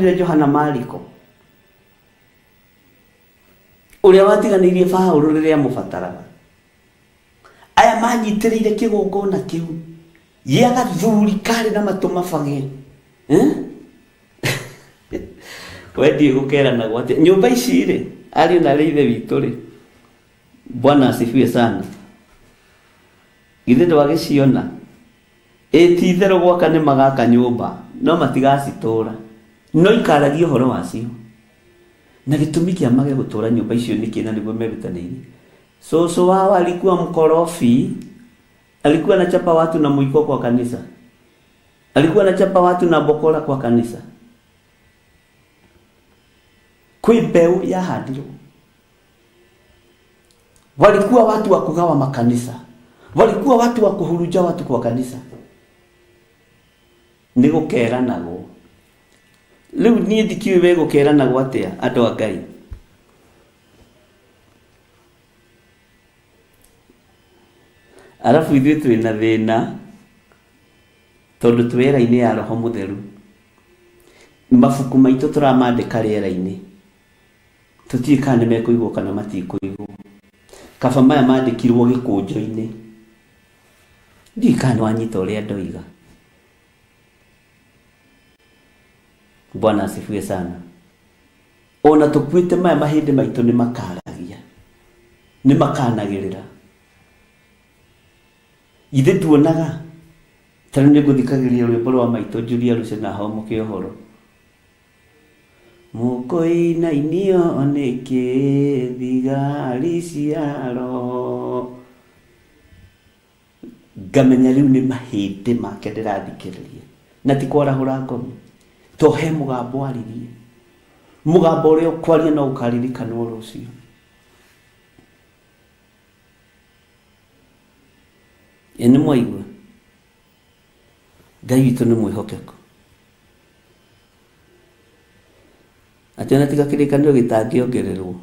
watiganire Johana Mariko, uria watiganirie Paulo riria mubataraga. Aya manyitiriire kigongona kiu gia gathuri kari na matuma bage wendi gukerana gwate nyumba ici ri ari na ri ithe witu ri. Bwana asifiwe sana. Githe ndwagiciona ti itherũ gwaka nĩ magaka nyũmba no matigacitura, no ikaragia ũhoro wacio na gĩtũmi kĩa mage gũtũra nyũmba icio nĩ kĩna nĩguo merutanĩirie. Soso wao alikuwa mkorofi, alikuwa anachapa watu na mwiko kwa kanisa, alikuwa anachapa watu na bokora kwa kanisa. Kwi mbeu ya handirwo, walikuwa watu wa kugawa makanisa, walikuwa watu wa kuhuruja watu kwa kanisa. Nĩ gũkeranagwo. Rĩu niĩ ndikiũĩ we gũkeranagwo atĩa andũ a Ngai. Alafu ithuĩ twĩna thĩna tondũ twĩra-inĩ ya Roho Mũtheru. Mabuku maitũ tũramandĩka rĩera-inĩ, tũtiĩ kana nĩ mekũigwo kana matikũigwo. Kaba maya mandĩkirwo gĩkũnjo-inĩ, ndiĩ kana wanyita ũrĩa ndoiga. Bwana asifiwe sana. Ona tukwite maya mahĩndĩ maitũ nĩ makaragia, nĩ makanagĩrĩra. Ithe tuonaga tarĩ nĩ gũthikagĩrĩria rwĩmbo rwa maitũ Julia Lucy na homoke ũhoro. Mũkũinainio nĩkĩ thigari cia Roho. Ngamenya rĩu nĩ mahĩndĩ make ndĩrathikĩrĩria na ti kwarahũra ngomi. Tohe mũgambo aririe, mũgambo ũrĩa ũkwaria na ũkaririkana rũciũ. Nĩ mwaigua Ngai witũ nĩ mwĩhokeku. Atĩ ona tiga kĩrĩkanĩro gĩtangĩongererwo,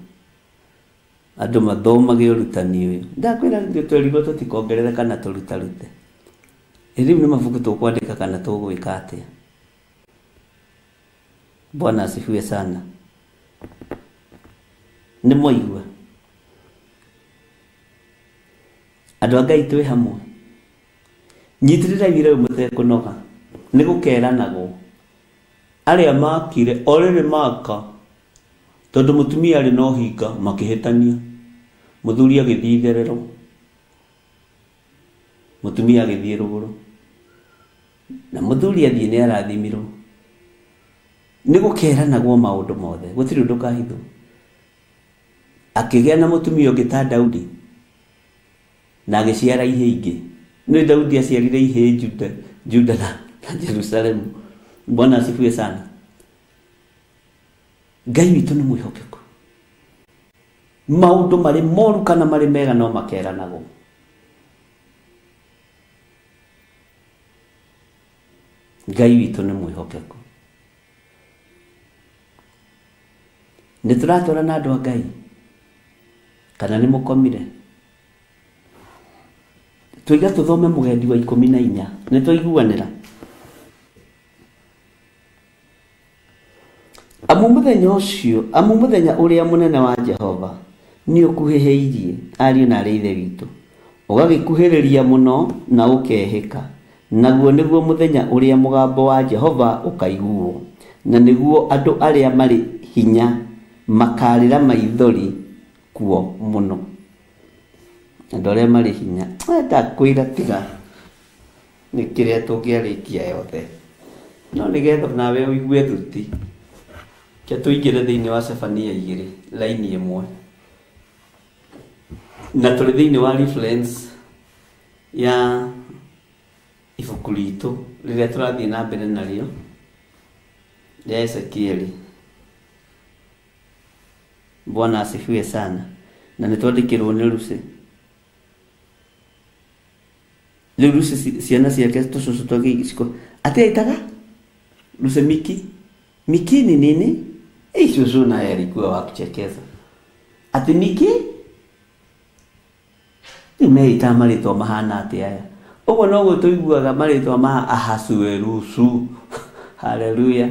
andũ mathomage ũrutani ũyũ. Ndakwĩra nĩ twerigwo tũtikongerere kana tũrutarute. Rĩu nĩ mabuku tũkwandĩka kana tũgwĩka atĩa. Bwana asifiwe sana. Nĩ mwaigua andũ a Ngai twĩ hamwe, nyitirĩra wĩra ũyũ mũtekũnoga, nĩ gũkeranagwo. Arĩa makire orĩrĩ maka tondũ mũtumia arĩ na ũhinga makĩhĩtania, mũthuri agĩthiĩ itherero, mũtumia agĩthiĩ rũgũrũ, na mũthuri athiĩ nĩ arathimirwo. Nĩ gũkeranagwo maũndũ mothe, gũtirĩ ũndũ kahithwo. Akĩgĩa na mũtumia ũngĩ ta Daudi na agĩciara ihĩĩ ingĩ. Nĩ Daudi aciarire ihĩĩ Juda na Jerusalemu. Bwana asifiwe sana. Ngai witũ nĩ mwĩhokeku. Maũndũ marĩ moru kana marĩ mega no makeranagwo. Ngai witũ nĩ mwĩhokeku. Nĩ tũratũra na andũ a Ngai kana nĩ mũkomire? Tũiga tũthome Mũgendi wa 14. Nĩ tũiguanĩra. Amu mũthenya ũrĩa mũnene wa Jehova nĩ ũkuhĩhĩirie, ariũ na arĩ ithe witũ, ũgagĩkuhĩrĩria mũno na ũkehĩka. Naguo nĩguo mũthenya ũrĩa mũgambo wa Jehova ũkaiguo, na nĩguo andũ arĩa marĩ hinya makarĩra maithori kuo mũno. Andũ arĩa marĩ hinya, ndakwĩra tiga nĩ kĩrĩa tũngĩarĩkia yothe, no nĩgetha nawe ũigue thuti. Ke tũingĩre thĩinĩ wa Sefania 2 laini 1, na tũrĩ thĩinĩ wa reference ya ibuku ritũ rĩrĩa tũrathiĩ na mbere narĩo rĩa Ezekieli. Bwana asifiwe sana. Na nĩ twandĩkĩrwo nĩ Lucy. Rĩu Lucy ciana ciake tũcũcũ twake iciko atĩ aitaga Lucy Miki ni nini? Cũcũ naye alikuwa wa kuchekeza. Ati Miki? Nimeita marĩtwa mahana atĩ aya. Ũguo noguo tũiguaga marĩtwa ma Ahasuerusu. Haleluya.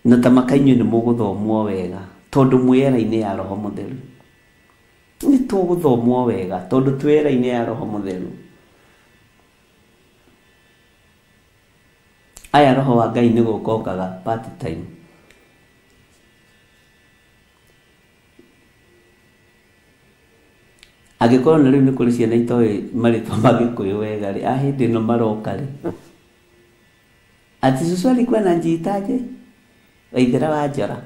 na tamakainyo nĩ mũgũthomwo wega tondũ mwĩera-inĩ ya Roho Mũtheru. Nĩ tũgũthomwo wega tondũ twĩera-inĩ ya Roho Mũtheru. Aya Roho wa Ngai nĩ gũkokaga part time. Angĩkorwo na rĩu nĩ kũrĩ ciana itoĩ marĩtwa ma Gĩkũyũ wega rĩ, hĩndĩ ĩno maroka rĩ, ati cucu alikuwa anajiitaje? Waithera wa Njora.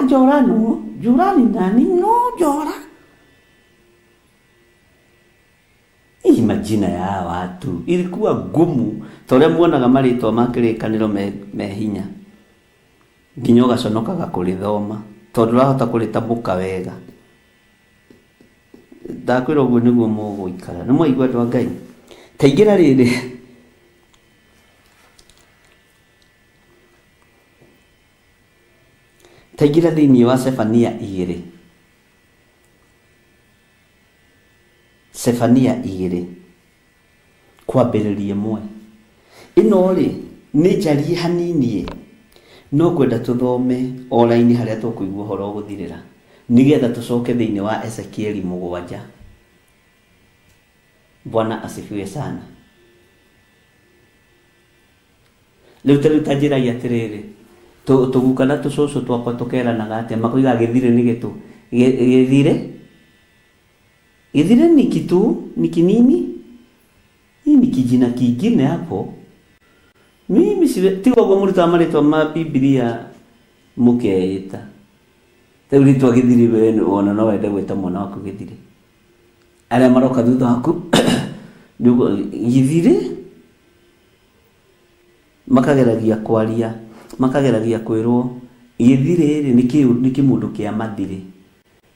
Njora no. Njora ni nani? No, Njora. Hii majina ya watu ilikuwa gumu. Tore muonaga marĩtwa ma kĩrĩkanĩro me hinya. Nginya ũgaconokaga kũrĩthoma tondũ ũrahota kũrĩtabũka wega. Ndakwĩra ũguo nĩguo mũgũikara. Nĩ mwaigua andũ a Ngai. Kaingĩra rĩrĩ. Taingira thĩinĩ wa Sefania 2. Sefania 2. Kwambĩrĩria 1. Ĩno rĩ nĩ njarie hanini no kwenda tũthome online harĩa tũkũigua ũhoro gũthirĩra nĩgetha tũcoke thĩinĩ wa Ezekieli 7. Bwana asifiwe sana. Rĩu ta njĩra atĩrĩrĩ tũgukana tũcũcũ twakwa tũkeranaga atĩa makoiga gĩthire nĩ gĩtũ gĩthire ni kitu ni kinini. Hii ni kijina kingine hapo. Mimi tigo kwa mũrutwo marĩtwa ma Biblia mũkeĩta. Rĩu rĩtwa gĩthire we ona no wende gwĩta mwana waku gĩthire. Arĩa maroka thutha waku gĩthire makageragia kwaria makageragia kwĩrwo gĩthire nĩ kĩmũndũ kĩa mathire.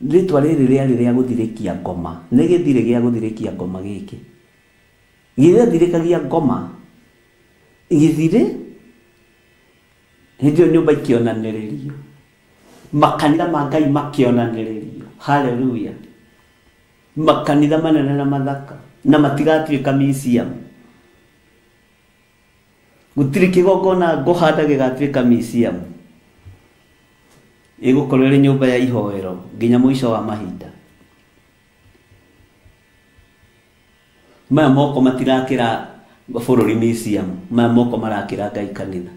Rĩtwa rĩrĩ rĩarĩ rĩa gũthirĩkia ngoma. Nĩ gĩthire gĩa gũthirĩkia ngoma gĩkĩ. Gĩthirĩkagia ngoma. Gĩthire hĩndĩ ĩyo nyũmba ikĩonanĩrĩrio. Makanitha ma Ngai makĩonanĩrĩrio. Haleluya. Makanitha manene na mathaka na matigatuĩka museum. Gũtirĩ kĩgongona ngũhanda gĩgatuĩka museum. Ĩgũkorwo ĩrĩ nyũmba ya ihoero nginya mũico wa mahinda. Maya moko matirakĩra bũrũri museum. Maya moko marakĩra Ngai kanitha.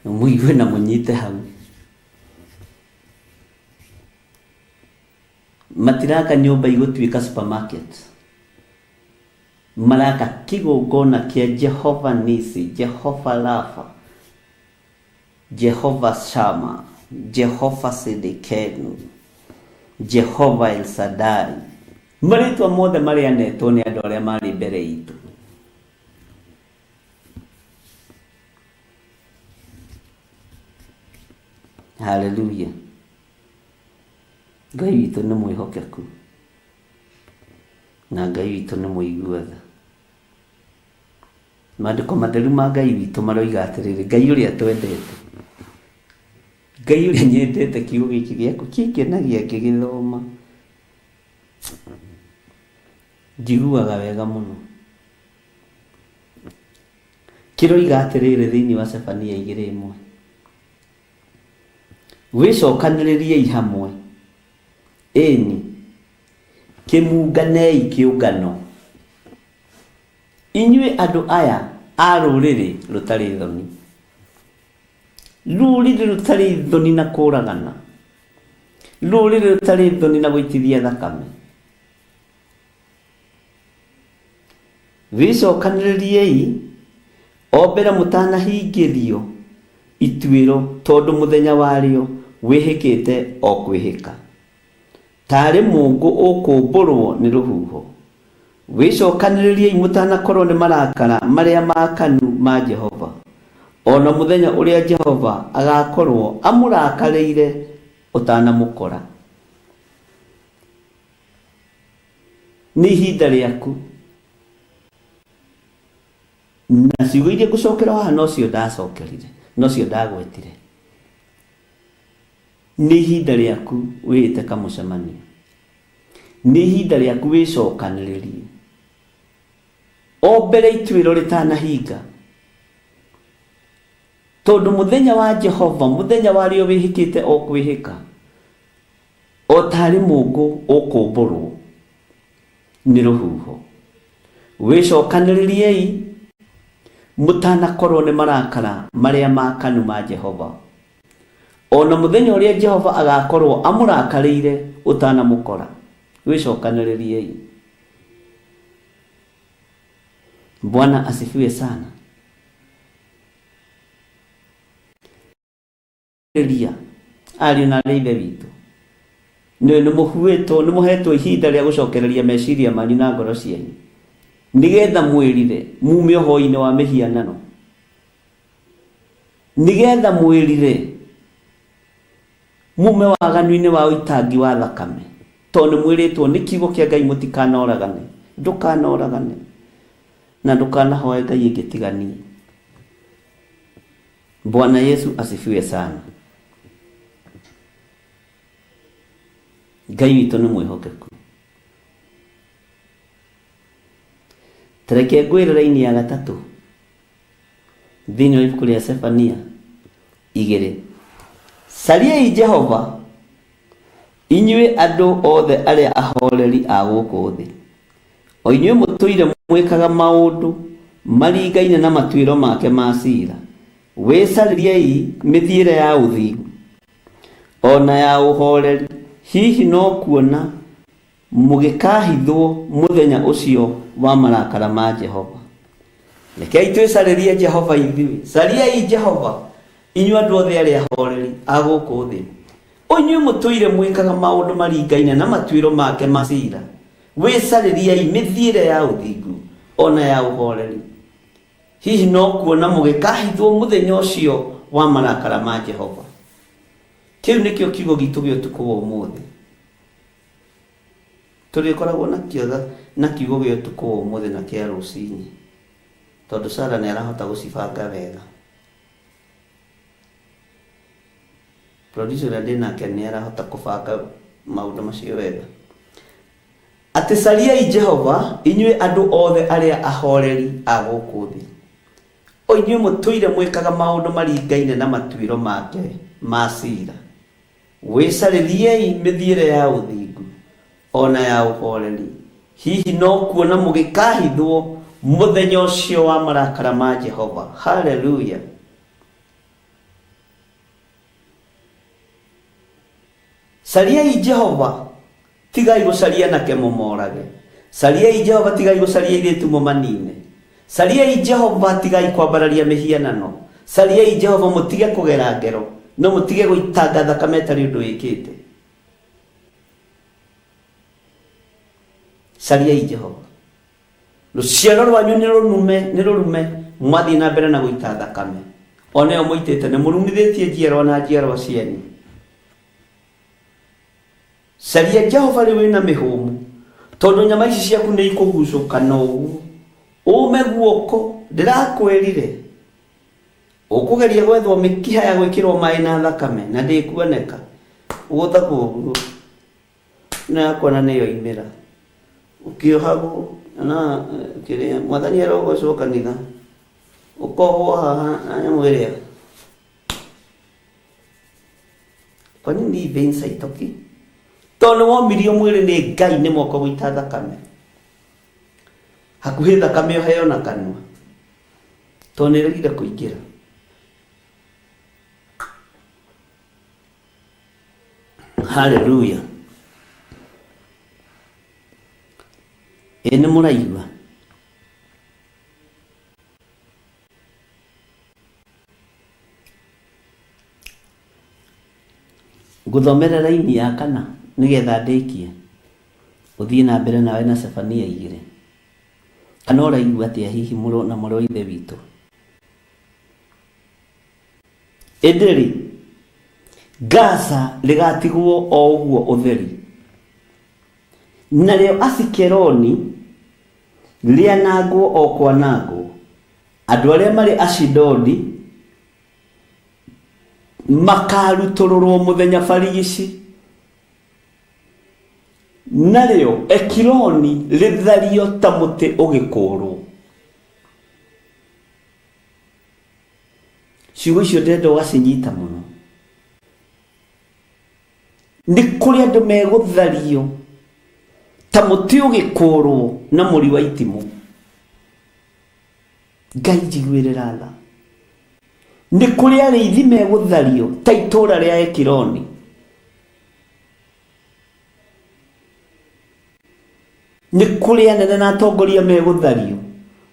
Mũigue na mũnyite hau. Matiraka nyũmba igũtuĩka supermarket. Maraka kĩgongona kĩa Jehova Nisi, Jehova Rafa, Jehova Shama, Jehova Sidikenu, Jehova El Shaddai. Marĩtwa mothe marĩanetwo nĩ andũ arĩa marĩ mbere itũ. Haleluya. Ngai witũ nĩ mwĩhokeku na Ngai witũ nĩ mũiguatha. Maandĩko matheru ma Ngai witũ maroiga atĩrĩrĩ, Ngai ũrĩa twendete, Ngai ũrĩa nyendete kiugo gĩkĩ gĩaku kĩngenagia ngĩgĩthoma. Njiguaga wega mũno. Kĩroiga atĩrĩrĩ thĩinĩ wa Sefania 2:1. Wĩcokanĩrĩriei hamwe. Ĩni kĩmunganei kĩũngano. Inyuĩ andũ aya a rũrĩrĩ rũtarĩ thoni. Rũrĩrĩ rũtarĩ thoni na kũragana. Rũrĩrĩ rũtarĩ thoni na gũitithia thakame. Wĩcokanĩrĩriei o mbere mũtanahingĩrio ituĩro tondũ mũthenya warĩo wĩhĩkĩte o kwĩhĩka. Tarĩ mũngũ ũkũmbũrwo nĩ rũhuho. Wĩcokanĩrĩriei mũtanakorwo nĩ marakara marĩa makanu ma Jehova. Ona mũthenya ũrĩa Jehova agakorwo amũrakarĩire ũtanamũkora. Nĩ ihinda rĩaku. Na ciugo iria ngũcokera haha no cio ndacokerire, no cio ndagwetire. Nĩ ihinda rĩaku wĩte kamũcemanio. Nĩ ihinda rĩaku wĩcokanĩrĩrie. O mbere ituĩro rĩtanahinga. tondu muthenya wa Jehova muthenya wario wihikite o kwihika o tari mungu ukumburwo ni ruhuho wicokaniririei mutanakorwo ni marakara maria makanu ma Jehova ona muthenya uria Jehova agakorwo amurakarire utanamukora wicokaniririei. Bwana asifiwe sana. Elia ari na leithe witu ni muhetwo ihinda ria gucokereria meciria manyu na ngoro cianyu nigetha mwirire mume hoi-ini wa mihianano, nigetha mwirire mume waganu-ini wa uitangi wa thakame, tondu mwiritwo ni kiugo kia Ngai mutikanoragane, ndukanoragane na ndukanahoe Ngai ingitiganie. Bwana Yesu asifiwe sana. Ngai witu ni mwihokeku. Tereke ngwire raini ya gatatu thini wa ibuku ria Sefania 2. Cariai Jehova inyue andu othe aria ahoreri a guku thi, o inyue mutuire mwikaga maundu maringaine na matuiro make ma cira. Wicaririei mithiire ya uthingu ona ya uhoreri, hihi no kuona mugikahithwo muthenya ucio wa marakara ma Jehova. Rekei twicaririe Jehova ithui. Cariai Jehova inyue andu othe aria ahoreri a guku thi, o inyue mutuire mwikaga maundu maringaine na matuiro make ma cira. Wicaririei mithiire ya uthingu ona ya uhoreri, hihi no kuona mugikahithwo muthenya ucio wa marakara ma Jehova. Kiu nikio kiugo gitu gya utuku wa umuthi. Turikoragwo na kiugo gya utuku wa umuthi na kia rucini, tondu Sara ni arahota gucibanga wega. Producer ndinake ni arahota kubanga maundu macio wega. Ati cariai Jehova inyue andu othe aria ahoreri a guku thi, o inyue mutuire mwikaga maundu maringaine na matuiro make ma cira. Wicaririei mithiire ya uthingu ona ya uhoreri, hihi no kuona mugikahithwo muthenya ucio wa marakara ma Jehova. Hallelujah. Cariai Jehova, tigai gucaria nake mumorage. Cariai Jehova, tigai gucaria iritu mumanine. Cariai Jehova, tigai kwambararia mihianano. Cariai Jehova, mutige kugera ngero no mutige guitanga thakame tari undu wikite. Cariai Jehova. Ruciaro rwanyu ni rurume mwathi na mbere na guita thakame, oneo muitite ni murumithitie njiarwa na njiarwa cianyu. Caria Jehova ri wina mihumu, tondu nyama ici ciaku ni ikugucuka na uguo ume guoko. Ndirakwirire ukugeria gwethwo mikiha ya gwikirwo mai na thakame na ndikuoneka ugutha kuguo na kuona niyo imira ukiohagu na kiria mwathani arogocoka niga ukohwo haha na mwiria kwa nini vensa itoki tondu womirio mwiri ni Ngai ni moko guita thakame hakuhi thakame uheo na kanua tondu niregire kuingira. Hallelujah. Ene muraigua nguthomera raini ya 4 nigetha ndikie uthie na mbere nawe na Sefania 2. Kana uraigua atia hihi muro na muro ithe witu? Ederi Gaza ligatigwo o uguo utheri, nareo Asikeloni lianangwo o kwanangwo. Andu aria mari Ashidodi makarutururwo muthenya barigici, nareo Ekironi lithario ta muti ugikurwo. ciugo icio ndenda ũgacinyita mũno. Nĩ kũrĩ andũ megũthario ta mũtĩ ũgĩkũrwo na mũri wa itimũ. Ngai njiguĩrĩra tha. Nĩ kũrĩ arĩithi megũthario ta itũũra rĩa Ekironi. Nĩ kũrĩ anene na atongoria megũthario,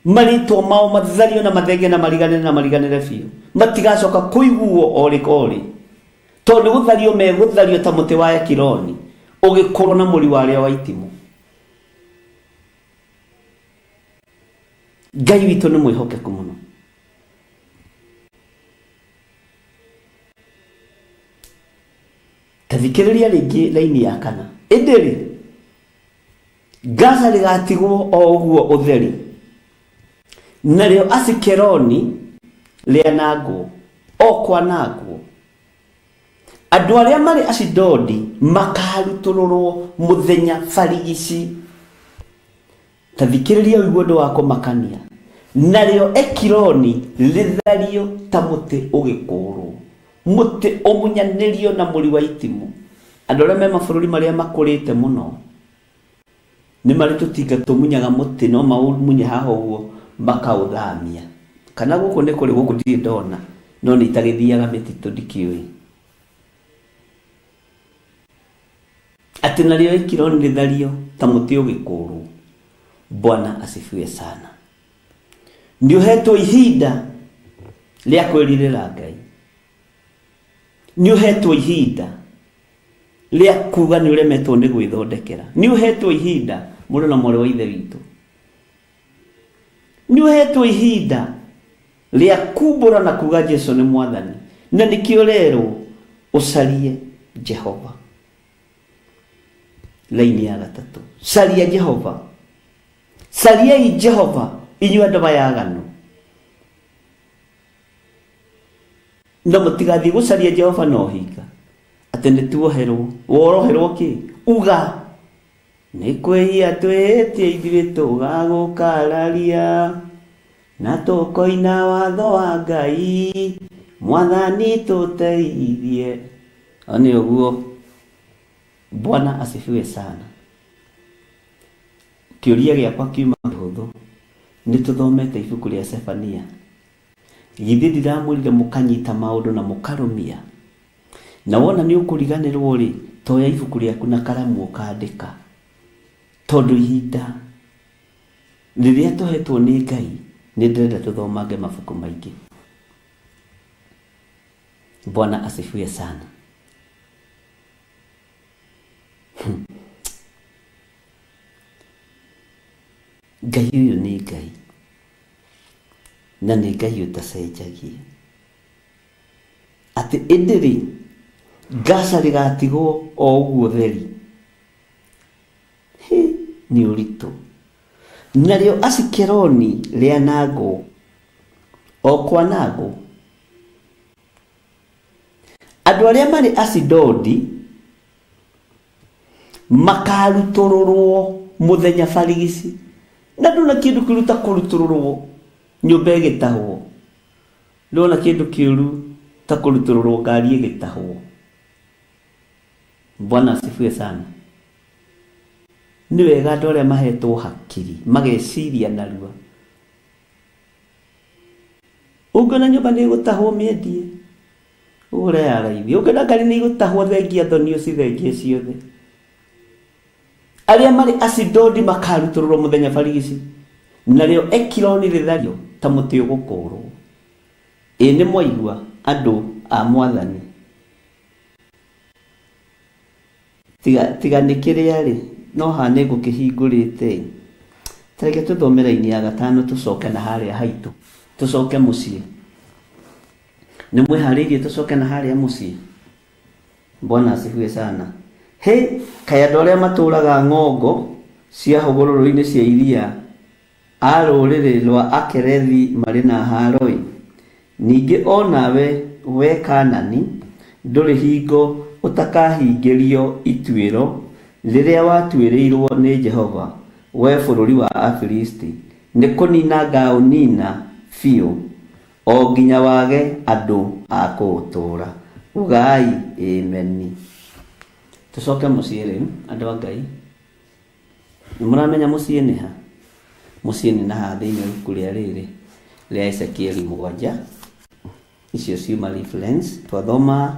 marĩtwa mao mathario na mathenge na mariganĩre biũ, matigacoka kũiguo orĩ. Tondũ nĩ gũthario megũthario ta mũtĩ wa Ekironi ũgĩkũrwo na mũri warĩo wa itimũ. Ngai witũ nĩ mwĩhokeku mũno. Tathikĩrĩria rĩngĩ laini ya 4. Ĩndĩ Gaza rĩgatigwo o ũguo ũtheri, narĩo Asikeloni rĩanangwo o kwanangwo. Andũ arĩa marĩ Ashidodi makarutũrũrwo mũthenya barigici. Tathikĩrĩria ũiguo ũndũ wa kũmakania. Narĩo Ekironi rĩthario ta mũtĩ ũgĩkũrwo, mũtĩ ũmunyanĩrio na mũri wa itimũ. Andũ arĩa me mabũrũri marĩa makũrĩte mũno nĩ marĩ tũtinga tũmunyaga mũtĩ, no maũmunye haha ũguo makaũthamia. Kana gũkũ nĩ kũrĩ gũkũ ndirĩ ndona, no nĩ itagĩthiaga mĩtitũ ndikĩũĩ. Atĩ narĩo Ekironi rĩthario ta mũtĩ ũgĩkũrwo. Bwana asifiwe sana. Nĩ ũhetwo ihinda rĩa kwĩrirĩra Ngai. Nĩ ũhetwo ihinda rĩa kuga nĩ ũremetwo nĩ gwĩthondekera. Nĩ ũhetwo ihinda, mũndũ na mwarĩ wa ithe witũ. Nĩ ũhetwo ihinda rĩa kumbũra na kuga Jesũ nĩ Mwathani. Na nĩkĩo rerwo ũcarie Jehova. Laini ya 3. Caria Jehova. Cariai Jehova inyuĩ andũ bayaganu. Na mũtigathiĩ gũcaria Jehova no hinga. Atĩ nĩ tuoherwo. Woroherwo kĩ? Uga. Nĩ kwĩhia twĩhĩtie ithuĩ tũgagũkararia, na tũkoina watho wa Ngai, Mwathani tũteithie. Nĩ ũguo. Bwana asifiwe sana. Kĩũria gĩakwa kiuma hũthũ. Nĩ tũthomete ibuku rĩa Sefania. Githĩ ndiramwĩrire mũkanyita maũndũ na mũkarũmia. Na wona nĩ ũkũriganĩrwo rĩ, toya ibuku rĩaku na karamu ũkandĩka. Tondũ ihinda rĩrĩa tũhetwo nĩ Ngai nĩ ndĩrenda tũthomange mabuku maingĩ. Bwana asifiwe sana. Ngai ũyũ nĩ Ngai, na nĩ Ngai ũtacenjagia. Atĩ ĩndĩ Gaza rĩgatigwo o ũguo theri. Nĩ ũritũ. Narĩo Asikeloni rĩanangwo o kwanangwo. Andũ arĩa marĩ Ashidodi makarutũrũrwo mũthenya barigici. Na ndona kĩndũ kĩruta kũrutũrũrwo nyũmba ĩgĩtahwo. Ndona kĩndũ kĩũru ta kũrutũrũrwo ngari ĩgĩtahwo. Bwana asifiwe sana. Nĩ wega andũ arĩa mahetwo hakiri mageciria narua. Ũngĩona nyũmba nĩ ĩgũtahwo mĩendie, ũgũre ya raithi. Ũngĩona ngari nĩ ĩgũtahwo thengia thonio cithengie ciothe. Arĩa marĩ Ashidodi makarutũrũrwo mũthenya barigici. Narĩo Ekironi rĩthario ta mũtĩ ũgũkũrwo. Nĩ mwaigua andũ a Mwathani. Tiga nĩ kĩrĩa rĩ, no haha nĩ ngũkĩhingũrĩte. Tareke tũthome raini ya 5 tũcoke na harĩa haitũ. Tũcoke mũciĩ. Nĩ mwĩharĩirie tũcoke na harĩa mũciĩ. Bwana asifiwe sana. Kaĩ andũ arĩa matũũraga ng'ongo cia hũgũrũrũ-inĩ cia iria a rũrĩrĩ rwa Akerethi marĩ na haro-ĩ. Ningĩ onawe we Kanani ndũrĩ hingo ũtakahingĩrio ituĩro rĩrĩa watuĩrĩirwo nĩ Jehova, we bũrũri wa Afilisti. Nĩ kũnina ngaũnina biũ, o nginya wage andu a kuutura. Ugai amen. Tucoke muciĩ rĩu andũ a Ngai. Nĩmũramenya muciĩ nĩ ha? Muciĩ nĩ naha thĩinĩ wa ibuku rĩa rĩrĩ rĩa Ezekieli 7. Icio ciuma reference. Twathoma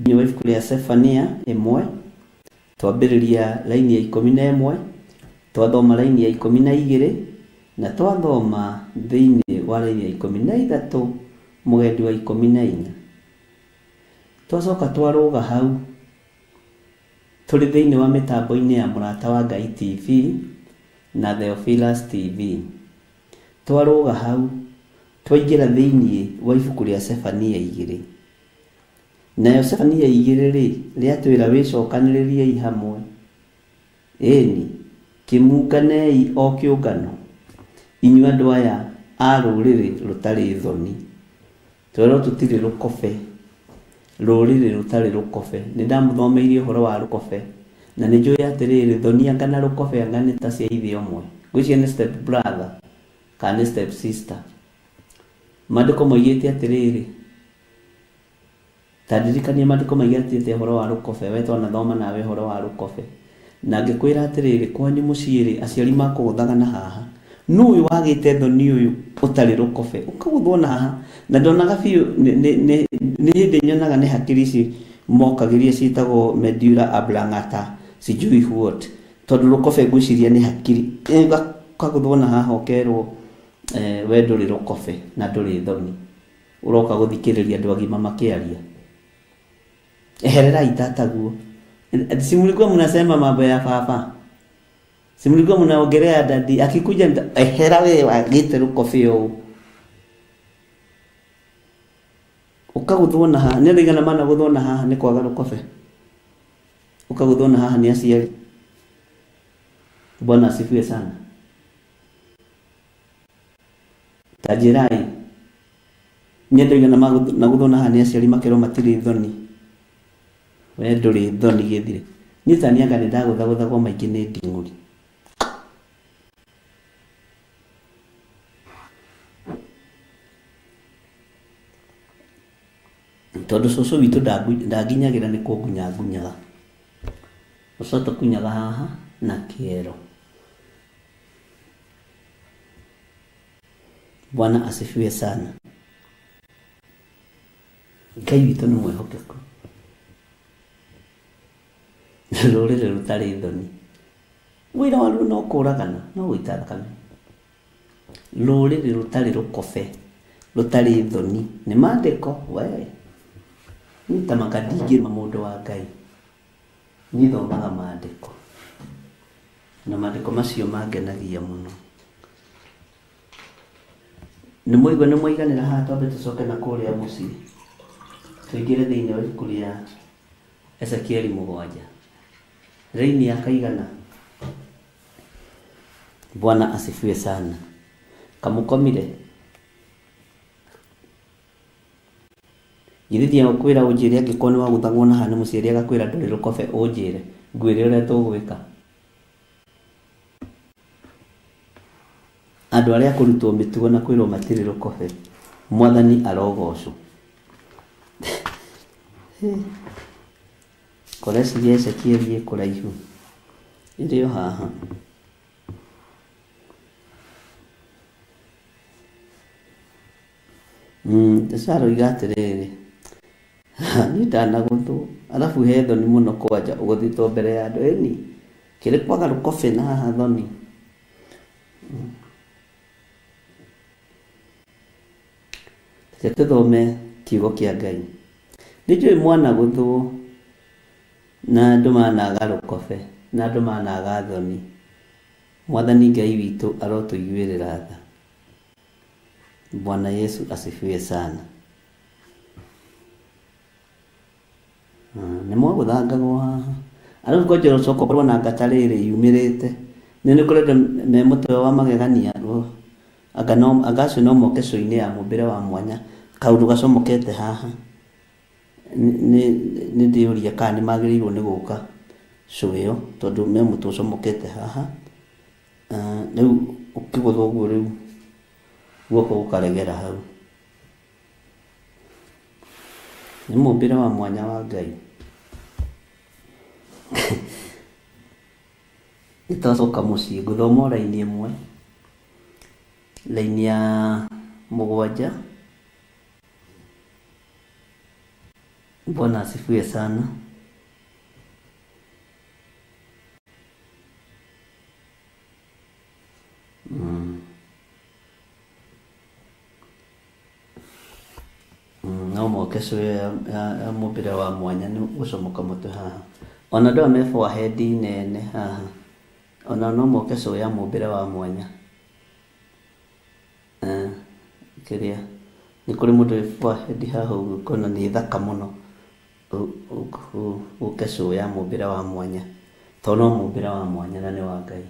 thĩinĩ wa ibuku rĩa Sefania 1, twambĩrĩria laini ya 11, twathoma laini ya 12, na twathoma thĩinĩ wa laini ya 13 mũgendi wa 14. Twacoka twarũga hau tũrĩ thĩinĩ wa mĩtambo-inĩ ya Mũrata wa Ngai TV na Theophilus TV. Twarũga hau twaingĩra thĩinĩ wa ibuku rĩa Sefania 2. Nayo Sefania 2 rĩ rĩatwĩra wĩcokanĩrĩriei hamwe. Ĩni kĩmunganei o kĩũngano, inyuĩ andũ aya a rũrĩrĩ rũtarĩ thoni. Twerwo tũtirĩ rũkobe, rũrĩrĩ rũtarĩ rũkobe. Nĩndamũthomeirie ũhoro wa rũkobe, na nĩnjũĩ atĩrĩrĩ, thoni anga na rũkobe anga nĩ ta cia ithe ũmwe. Gwĩciria nĩ step brother kana nĩ step sister. Maandĩko moigĩte atĩrĩrĩ, tandirikania maandĩko moigĩte ũhoro wa rũkobe, we twanathoma nawe ũhoro wa rũkobe. Na ngĩkwĩra atĩrĩrĩ, kwanyu mũciĩ aciari makũgũthaga na haha, nũ ũyũ wagĩte thoni ũyũ ũtarĩ rũkobe ũkagũthwo na haha. Na ndonaga biũ nĩ hĩndĩ nyonaga nĩ hakiri ici mokagĩria ciĩtagwo medulla oblongata sijui what, tondũ rũkobe ngwĩciria nĩ hakiri ũkagũthwo na haha ũkerwo we ndũrĩ rũkobe na ndũrĩ thoni, ũroka gũthikĩrĩria andũ agima makĩaria. Ehererai tataguo. Si mlikuwa mnasema mambo ya papa, si mlikuwa mnaongelea dadi, akikuja ehera wewe agite rũkobe ũũ ũkagũthwo na haha. Nĩ rĩigana mana gũthwo na haha nĩ kwaga rũkobe, ũkagũthwo na haha nĩ aciari. Bwana asifiwe sana. Tajirai nĩndĩigana na gũthwo na haha nĩ aciari makerwo matirĩ thoni, we ndũrĩ thoni gĩthire. Niĩ tanianga nĩ ndagũthagũthagwo maingĩ nĩ nding'ũri. Tondũ cũcũ witũ ndanginyagĩra nĩ kũngunyangunyaga. Ũcoka tũkunyaga haha na kĩero. Bwana asifiwe sana. Ngai witũ nĩ mwĩhokeku. Rũrĩrĩ rũtarĩ thoni. Wĩra wa rũo no kũũragana, no gũita thakame. Rũrĩrĩ rũtarĩ rũkobe, rũtarĩ thoni. Nĩ maandĩko we. Nĩ ta makadingĩrĩma mũndũ wa Ngai. Niĩ thomaga maandĩko, na maandĩko macio mangenagia mũno. Nĩ mũigua nĩ mwaiganĩra haha twambe tũcoke na kũrĩa mũciĩ. Tũingĩre thĩinĩ wa ibuku rĩa Ezekieli 7. Raini ya kaigana. Bwana asifiwe sana. Kamukomire. Githithia ũkwĩra ũnjĩre angĩkorwo nĩ wagũthagwo na haha nĩ mũciari agakwĩra ndũrĩ rũkobe ũnjĩre, ngwĩre ũrĩa tũgwĩka. Andũ arĩa kũrutwo mĩtugo na kwĩrwo matirĩ rũkobe, Mwathani arogocwo. Kũreciria Ezekieli kũraihu ĩrĩ o haha. Tesaro igatĩrĩrĩ, nĩ ndanagũthwo alafu he thoni mũno kwanja ũgũthitwo mbere ya andũ. Ĩni kĩrĩ kwaga rũkobe na haha thoni. Tũthome kiugo kĩa Ngai. Nĩnjũĩ mwanagũthwo na andũ managa rũkobe na andũ managa thoni. Mwathani Ngai witũ arotũiguĩrĩra tha. Bwana Yesu asifiwe sana. Nĩ mwagũthangagwo haha. Alafu kwa jero soko kwa na gatarĩrĩ yumĩrĩte. Nĩ kũrenda me mũtwe wa magegania ro. Agacio no mokeco-inĩ ya mũmbĩre wa mwanya. Kaũndũ gacomokete haha. Nĩ ndĩũria kana nĩ magĩrĩirwo nĩ gũka cũĩo tondũ me mũtwe ũcomokete haha. Rĩu ũkĩgũthwo ũguo rĩu guoko gũkaregera hau. nĩ mũmbĩre wa mwanya wa Ngai. Nĩtwacoka mũciĩ ngũthoma raini ĩmwe, raini ya 7. Bwana asifiwe sana. No mokeco ya mũmbĩre wa mwanya nĩ gũcomoka mũtwe haha. Ona andũ me forehead nene haha, ona no mokeco ya mũmbĩre wa mwanya. Kĩrĩa nĩ kũrĩ mũndũ wĩ forehead haha ũguo kona nĩ thaka mũno. Ũkeco ya mũmbĩre wa mwanya, tondũ no mũmbĩre wa mwanya na nĩ wa Ngai.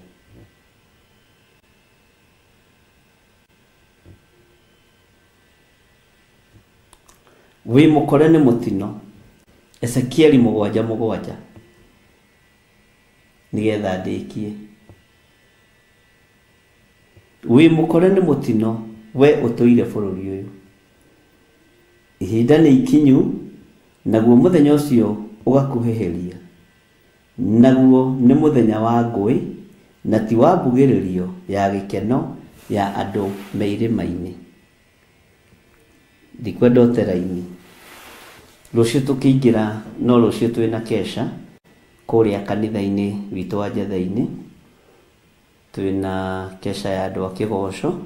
Wĩ mũkore nĩ mũtino. Ezekieli 7:7, nĩgetha ndĩkie. Wĩ mũkore nĩ mũtino, we ũtũire bũrũri ũyũ. Ihinda nĩ ikinyu, naguo mũthenya ũcio ũgakuhĩhĩria. Naguo nĩ mũthenya wa ngũĩ, na ti wa mbugĩrĩrio ya gĩkeno ya andũ me irĩma-inĩ. Ndikwenda ũteraini. Rũciũ tũkĩingĩra, no rũciũ twĩna kesha kũrĩa kanitha-inĩ witũ wa Njethe-inĩ. Twĩna kesha ya andũ a kĩgoco.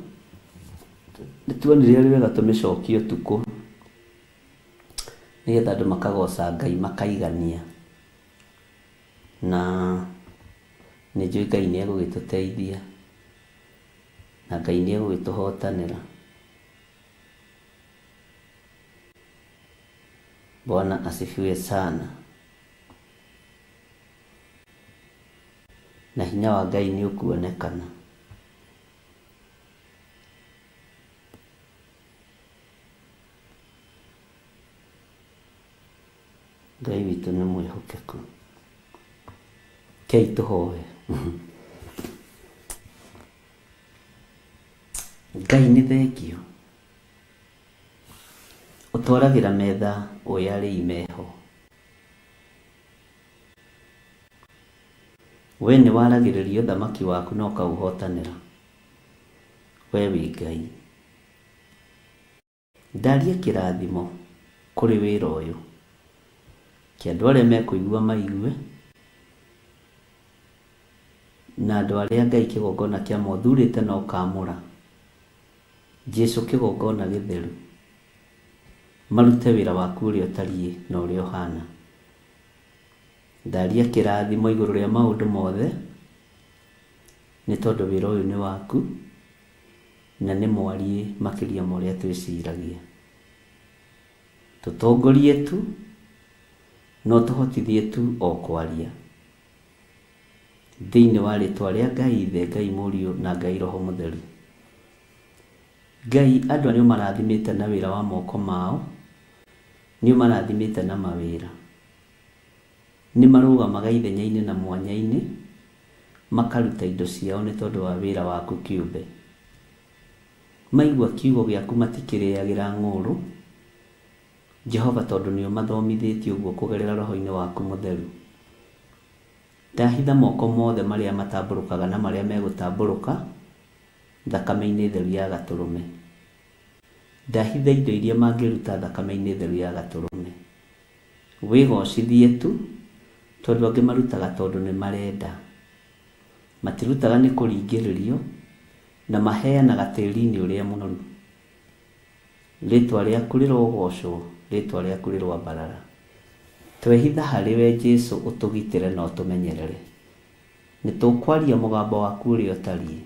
Nĩtuonire arĩ wega tũmĩcokie ũtukũ, nĩgetha andũ makagoca Ngai makaigania. Na nĩnjũĩ Ngai nĩ egũgĩtũteithia, na Ngai nĩ egũgĩtũhotanĩra. Bwana asifiwe sana. Na hinya wa Ngai nĩ ũkuonekana. Ngai witũ nĩ mwĩhokeku. Kei tũhoe. Ngai nĩ thengio. Ũtwaragĩra metha ũyarĩ imeho. We nĩ waragĩrĩria ũthamaki waku na ũkaũhotanĩra. We wĩ Ngai. Ndaria kĩrathimo kũrĩ wĩra ũyũ, kĩ andũ arĩa mekũigua maigue, na andũ arĩa Ngai kĩgongona kĩa mothurĩte na ũkamũra. Jesũ kĩgongona gĩtheru, marute wĩra waku ũrĩa ũtariĩ na ũrĩa ũhana. Ndaria kĩrathimo igũrũ rĩa maũndũ mothe, nĩ tondũ wĩra ũyũ nĩ waku, na nĩ mwariĩ makĩria ma ũrĩa twĩciragia. Tũtongorie tu, no tũhotithie tu o kwaria. Thĩinĩ wa rĩĩtwa rĩa Ngai Ithe, Ngai Mũriũ na Ngai Roho Mũtheru. Ngai andũ nĩ marathimĩte na wĩra wa moko mao, nĩ marathimĩte na mawĩra. Nĩ marũgamaga ithenya-inĩ na mwanya-inĩ, makaruta indo ciao nĩ tondũ wa wĩra waku kĩũmbe. Maigua kiugo gĩaku matikĩrĩagĩra ng'ũrũ, Jehova, tondũ nĩ ũmathomithĩtie ũguo kũgerera Roho-inĩ waku Mũtheru. Ndahitha moko mothe marĩa matambũrũkaga na marĩa megũtambũrũka thakame-inĩ theru ya Gatũrũme. Ndahitha indo iria mangĩruta thakame-inĩ theru ya Gatũrũme. Wĩgocithie tu, tondũ angĩ marutaga tondũ nĩ marenda. Matirutaga nĩ kũringĩrĩrio, na maheanaga tĩri-inĩ ũrĩa mũnoru. Rĩĩtwa rĩaku rĩrogocwo, rĩĩtwa rĩaku rĩrwambarara. Twehitha harĩ we Jesũ, ũtũgitĩre na ũtũmenyerere. Nĩ tũkwaria mũgambo waku ũrĩa ũtariĩ,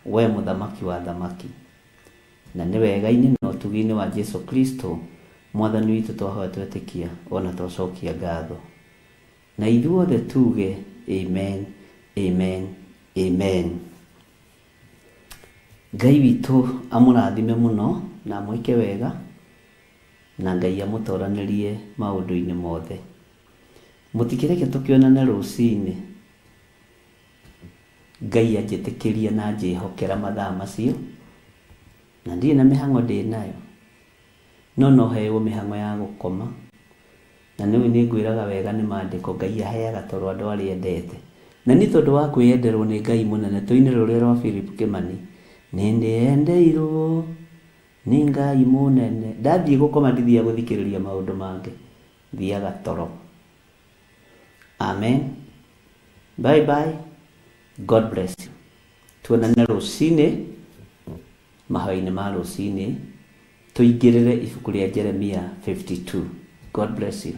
we mũthamaki wa thamaki. Na nĩ wega-inĩ na ũtugi-inĩ wa Jesũ Kristo, Mwathani witũ twahoya twetĩkia, ona twacokia ngatho. Na ithuothe tuge amen, amen, amen. Ngai witũ amũrathime mũno na amwĩke wega, na Ngai amũtoranĩrie maũndũ-inĩ mothe. Mũtikĩreke tũkĩonane rũciinĩ. Ngai anjĩtĩkĩria na njĩhokera mathaa macio, na ndirĩ na mĩhang'o ndĩ nayo. no heo mĩhang'o ya gũkoma. Na nĩu nĩngwĩraga wega nĩ maandĩko Ngai aheaga toro andũ arĩa endete. Na nĩ tondũ wa kwĩyenderwo nĩ Ngai mũnene tũinĩ rũrĩa rwa Philip Kimani, nĩndĩendeirwo nĩ Ngai mũnene. Ndathiĩ gũkoma ndithia gũthikĩrĩria maũndũ mangĩ, thiaga toro. Amen. Bye bye. God bless you. Tuonane rũcinĩ, mahoya-inĩ ma rũcinĩ, tũingĩrĩre ibuku rĩa Jeremia 52. God bless you.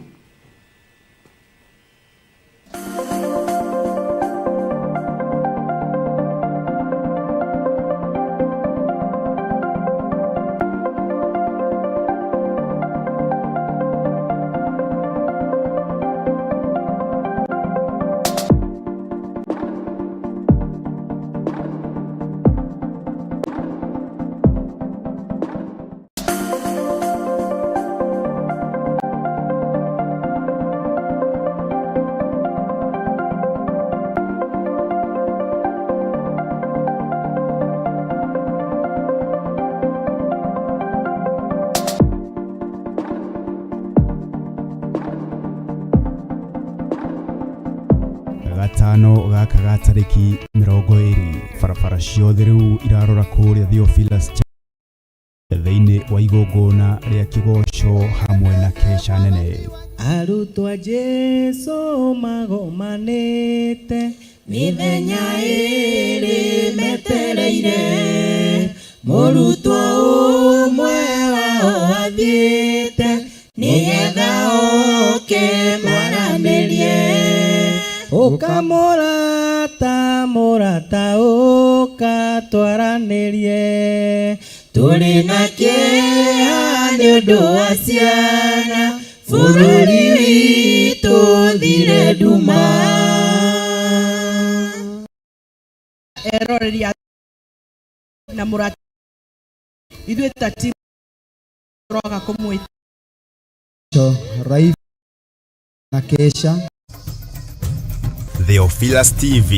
Gatano gaka ga tarĩki 20 barabara ciothe rĩu irarora kũrĩa Theophilus thĩinĩ wa igongona rĩa kĩgoco hamwe na kesha nene. Arutwo a Jesu magomanĩte mĩthenya ĩrĩ metereire, mũrutwo ũmwe wao athiĩte nĩgetha oke maranĩrie. Ũkamũrata mũrata ũka twaranĩrie, tũrĩ na kĩeha nĩ ũndũ wa ciana, bũrũri witũ thire nduma. Eroreria na mũrata ithuĩ ta timu roga kũmwĩta Raif na Kesha. Theophilus TV.